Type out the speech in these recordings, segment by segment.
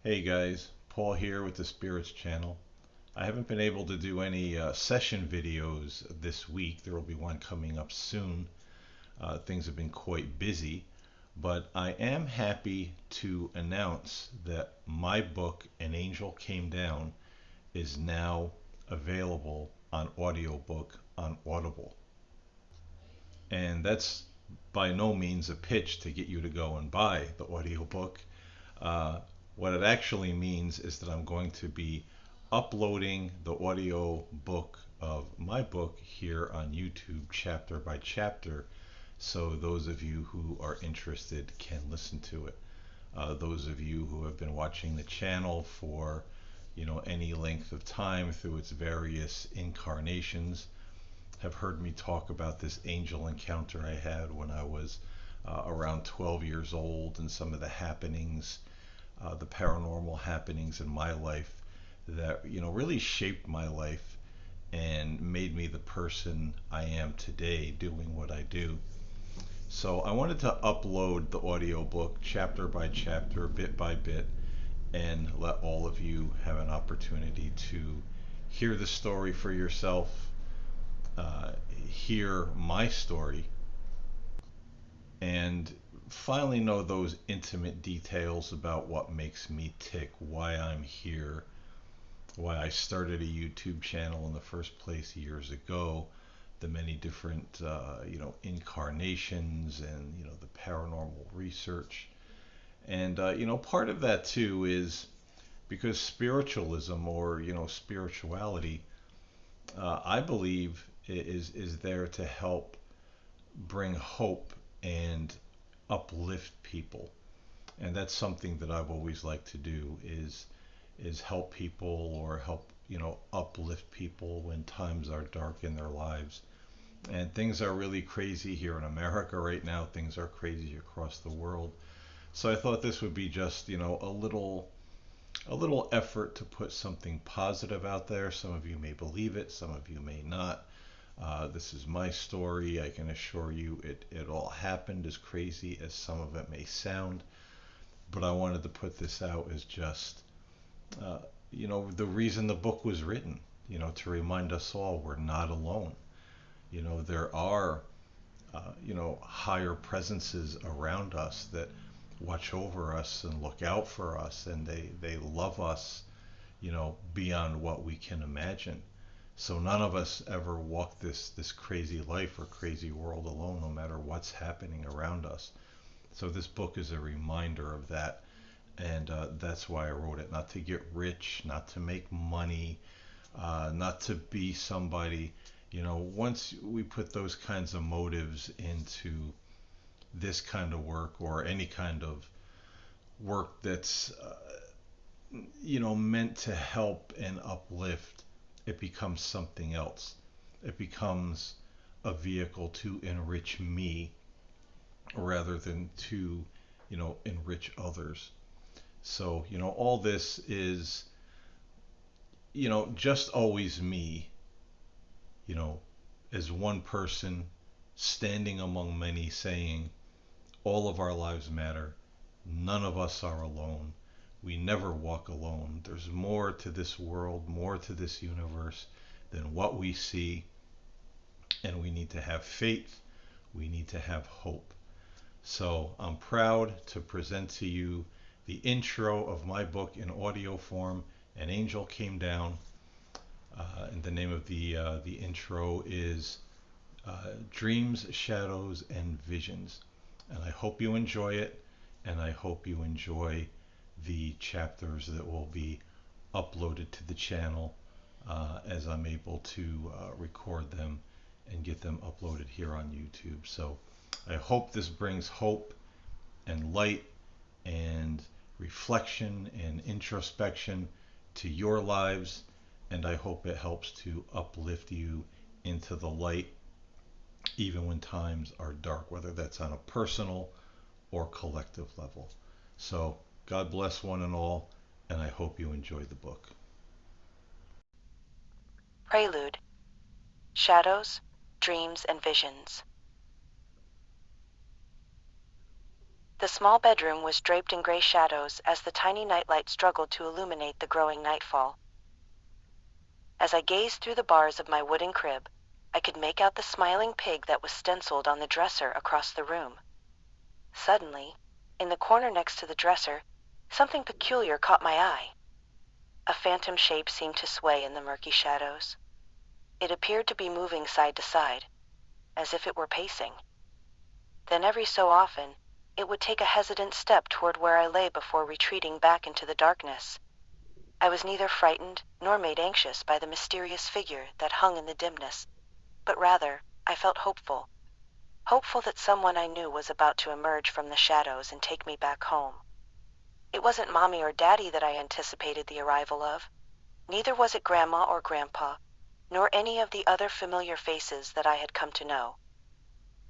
Hey guys, Paul here with the Spirits channel. I haven't been able to do any session videos this week. There will be one coming up soon. Things have been quite busy, but I am happy to announce that my book, An Angel Came Down, is now available on audiobook on Audible. And that's by no means a pitch to get you to go and buy the audiobook. Uh, what it actually means is that I'm going to be uploading the audio book of my book here on YouTube chapter by chapter, so those of you who are interested can listen to it. Those of you who have been watching the channel for any length of time through its various incarnations have heard me talk about this angel encounter I had when I was around 12 years old, and some of the happenings, the paranormal happenings in my life that really shaped my life and made me the person I am today doing what I do. So I wanted to upload the audiobook chapter by chapter, bit by bit, and let all of you have an opportunity to hear the story for yourself, hear my story, and finally know those intimate details about what makes me tick, why I'm here, why I started a YouTube channel in the first place years ago, the many different incarnations, and the paranormal research. And part of that too is because spiritualism, or spirituality, I believe is there to help bring hope and uplift people. And that's something that I've always liked to do, is help people, or help uplift people when times are dark in their lives. And things are really crazy here in America right now. Things are crazy across the world. So I thought this would be just a little effort to put something positive out there. Some of you may believe it, some of you may not. This is my story. I can assure you it all happened, as crazy as some of it may sound. But I wanted to put this out as just, uh, the reason the book was written, to remind us all we're not alone. There are, higher presences around us that watch over us and look out for us, and they love us, beyond what we can imagine. So none of us ever walk this crazy life or crazy world alone, no matter what's happening around us. So this book is a reminder of that, and that's why I wrote it. Not to get rich, not to make money, not to be somebody. Once we put those kinds of motives into this kind of work, or any kind of work that's meant to help and uplift, it becomes something else. It becomes a vehicle to enrich me rather than to enrich others. So all this is just always me, you know as one person standing among many, saying all of our lives matter. None of us are alone. We never walk alone. There's more to this world, more to this universe than what we see. And we need to have faith. We need to have hope. So I'm proud to present to you the intro of my book in audio form. An Angel Came Down. And the name of the intro is Dreams, Shadows, and Visions. And I hope you enjoy it, and I hope you enjoy the chapters that will be uploaded to the channel, as I'm able to record them and get them uploaded here on YouTube. So I hope this brings hope and light and reflection and introspection to your lives, and I hope it helps to uplift you into the light, even when times are dark, whether that's on a personal or collective level. So, God bless one and all, and I hope you enjoy the book. Prelude, Shadows, Dreams, and Visions. The small bedroom was draped in gray shadows as the tiny nightlight struggled to illuminate the growing nightfall. As I gazed through the bars of my wooden crib, I could make out the smiling pig that was stenciled on the dresser across the room. Suddenly, in the corner next to the dresser, something peculiar caught my eye. A phantom shape seemed to sway in the murky shadows. It appeared to be moving side to side, as if it were pacing. Then every so often, it would take a hesitant step toward where I lay before retreating back into the darkness. I was neither frightened nor made anxious by the mysterious figure that hung in the dimness, but rather, I felt hopeful. Hopeful that someone I knew was about to emerge from the shadows and take me back home. It wasn't Mommy or Daddy that I anticipated the arrival of. Neither was it Grandma or Grandpa, nor any of the other familiar faces that I had come to know.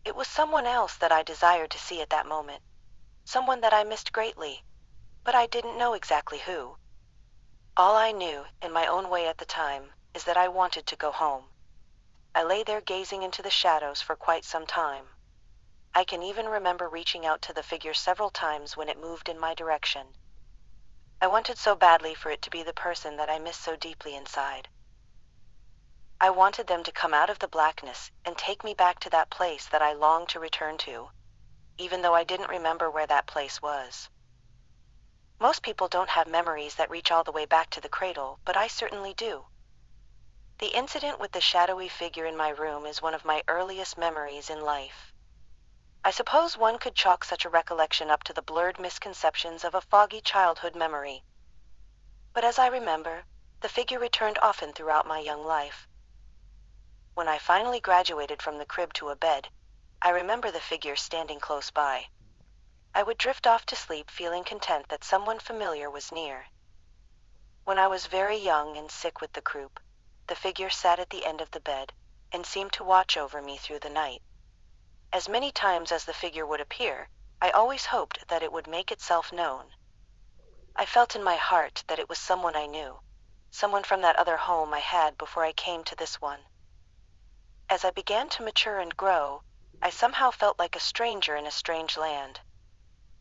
It was someone else that I desired to see at that moment, someone that I missed greatly, but I didn't know exactly who. All I knew, in my own way at the time, is that I wanted to go home. I lay there gazing into the shadows for quite some time. I can even remember reaching out to the figure several times when it moved in my direction. I wanted so badly for it to be the person that I missed so deeply inside. I wanted them to come out of the blackness and take me back to that place that I longed to return to, even though I didn't remember where that place was. Most people don't have memories that reach all the way back to the cradle, but I certainly do. The incident with the shadowy figure in my room is one of my earliest memories in life. I suppose one could chalk such a recollection up to the blurred misconceptions of a foggy childhood memory. But as I remember, the figure returned often throughout my young life. When I finally graduated from the crib to a bed, I remember the figure standing close by. I would drift off to sleep feeling content that someone familiar was near. When I was very young and sick with the croup, the figure sat at the end of the bed and seemed to watch over me through the night. As many times as the figure would appear, I always hoped that it would make itself known. I felt in my heart that it was someone I knew, someone from that other home I had before I came to this one. As I began to mature and grow, I somehow felt like a stranger in a strange land.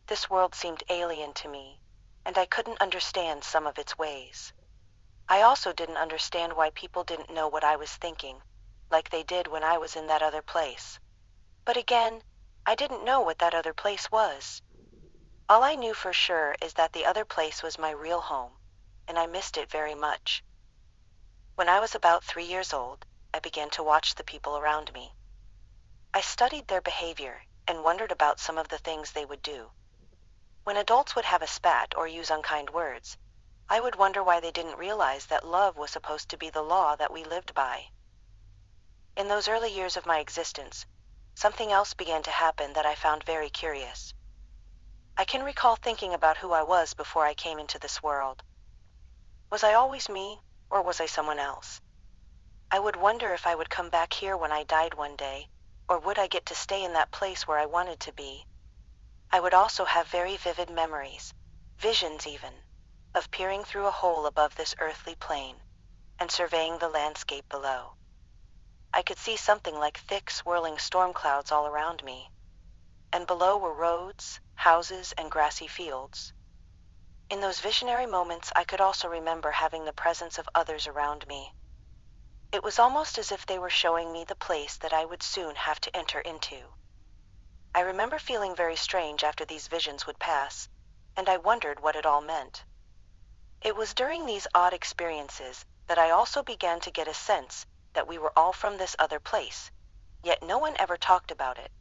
This world seemed alien to me, and I couldn't understand some of its ways. I also didn't understand why people didn't know what I was thinking, like they did when I was in that other place. But again, I didn't know what that other place was. All I knew for sure is that the other place was my real home, and I missed it very much. When I was about 3 years old, I began to watch the people around me. I studied their behavior and wondered about some of the things they would do. When adults would have a spat or use unkind words, I would wonder why they didn't realize that love was supposed to be the law that we lived by. In those early years of my existence, something else began to happen that I found very curious. I can recall thinking about who I was before I came into this world. Was I always me, or was I someone else? I would wonder if I would come back here when I died one day, or would I get to stay in that place where I wanted to be? I would also have very vivid memories, visions even, of peering through a hole above this earthly plane and surveying the landscape below. I could see something like thick swirling storm clouds all around me, and below were roads, houses, and grassy fields. In those visionary moments, I could also remember having the presence of others around me. It was almost as if they were showing me the place that I would soon have to enter into. I remember feeling very strange after these visions would pass, and I wondered what it all meant. It was during these odd experiences that I also began to get a sense that we were all from this other place, yet no one ever talked about it.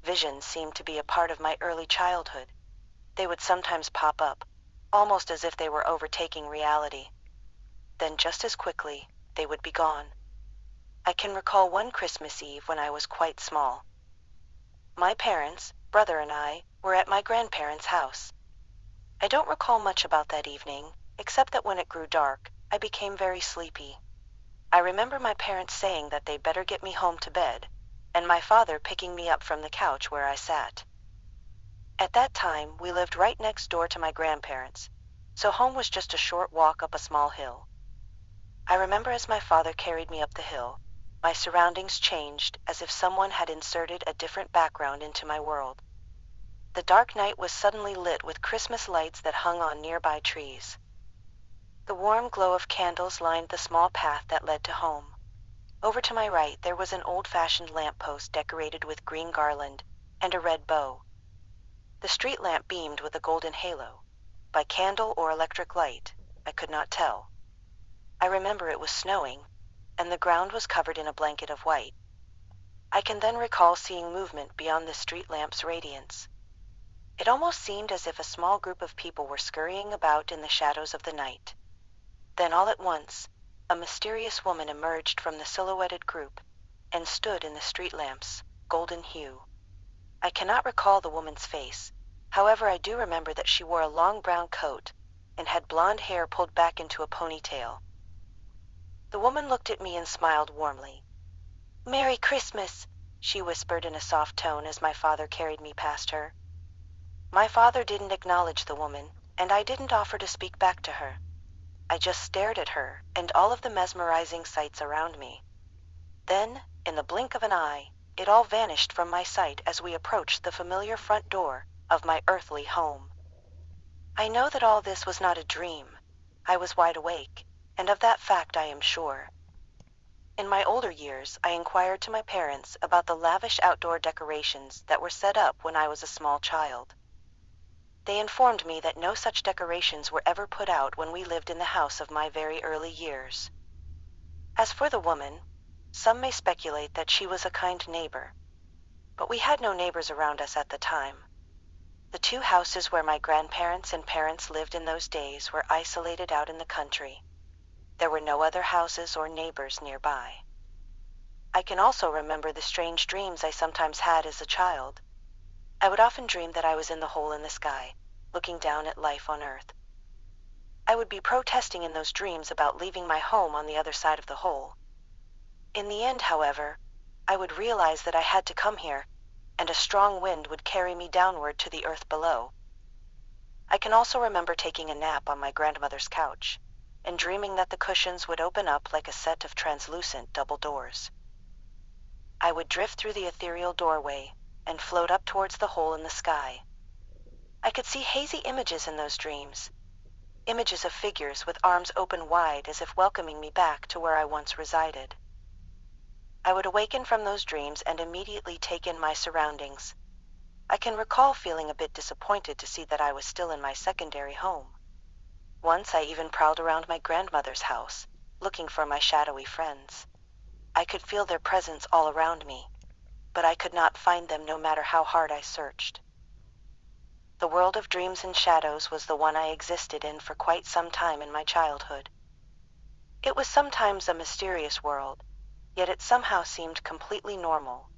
Visions seemed to be a part of my early childhood. They would sometimes pop up, almost as if they were overtaking reality. Then just as quickly, they would be gone. I can recall one Christmas Eve when I was quite small. My parents, brother, and I were at my grandparents' house. I don't recall much about that evening, except that when it grew dark, I became very sleepy. I remember my parents saying that they'd better get me home to bed, and my father picking me up from the couch where I sat. At that time, we lived right next door to my grandparents, so home was just a short walk up a small hill. I remember as my father carried me up the hill, my surroundings changed as if someone had inserted a different background into my world. The dark night was suddenly lit with Christmas lights that hung on nearby trees. The warm glow of candles lined the small path that led to home. Over to my right there was an old-fashioned lamp-post decorated with green garland and a red bow. The street lamp beamed with a golden halo. By candle or electric light, I could not tell. I remember it was snowing, and the ground was covered in a blanket of white. I can then recall seeing movement beyond the street lamp's radiance. It almost seemed as if a small group of people were scurrying about in the shadows of the night. Then all at once, a mysterious woman emerged from the silhouetted group and stood in the street lamp's golden hue. I cannot recall the woman's face. However, I do remember that she wore a long brown coat and had blonde hair pulled back into a ponytail. The woman looked at me and smiled warmly. "Merry Christmas," she whispered in a soft tone as my father carried me past her. My father didn't acknowledge the woman, and I didn't offer to speak back to her. I just stared at her and all of the mesmerizing sights around me. Then, in the blink of an eye, it all vanished from my sight as we approached the familiar front door of my earthly home. I know that all this was not a dream. I was wide awake, and of that fact I am sure. In my older years, I inquired to my parents about the lavish outdoor decorations that were set up when I was a small child. They informed me that no such decorations were ever put out when we lived in the house of my very early years. As for the woman, some may speculate that she was a kind neighbor. But we had no neighbors around us at the time. The two houses where my grandparents and parents lived in those days were isolated out in the country. There were no other houses or neighbors nearby. I can also remember the strange dreams I sometimes had as a child. I would often dream that I was in the hole in the sky, looking down at life on Earth. I would be protesting in those dreams about leaving my home on the other side of the hole. In the end, however, I would realize that I had to come here, and a strong wind would carry me downward to the earth below. I can also remember taking a nap on my grandmother's couch, and dreaming that the cushions would open up like a set of translucent double doors. I would drift through the ethereal doorway and float up towards the hole in the sky. I could see hazy images in those dreams, images of figures with arms open wide as if welcoming me back to where I once resided. I would awaken from those dreams and immediately take in my surroundings. I can recall feeling a bit disappointed to see that I was still in my secondary home. Once I even prowled around my grandmother's house, looking for my shadowy friends. I could feel their presence all around me, but I could not find them no matter how hard I searched. The world of dreams and shadows was the one I existed in for quite some time in my childhood. It was sometimes a mysterious world, yet it somehow seemed completely normal.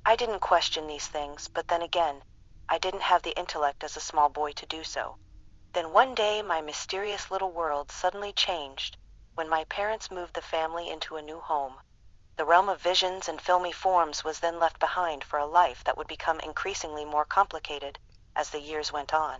I didn't question these things, but then again, I didn't have the intellect as a small boy to do so. Then one day my mysterious little world suddenly changed when my parents moved the family into a new home. The realm of visions and filmy forms was then left behind for a life that would become increasingly more complicated as the years went on.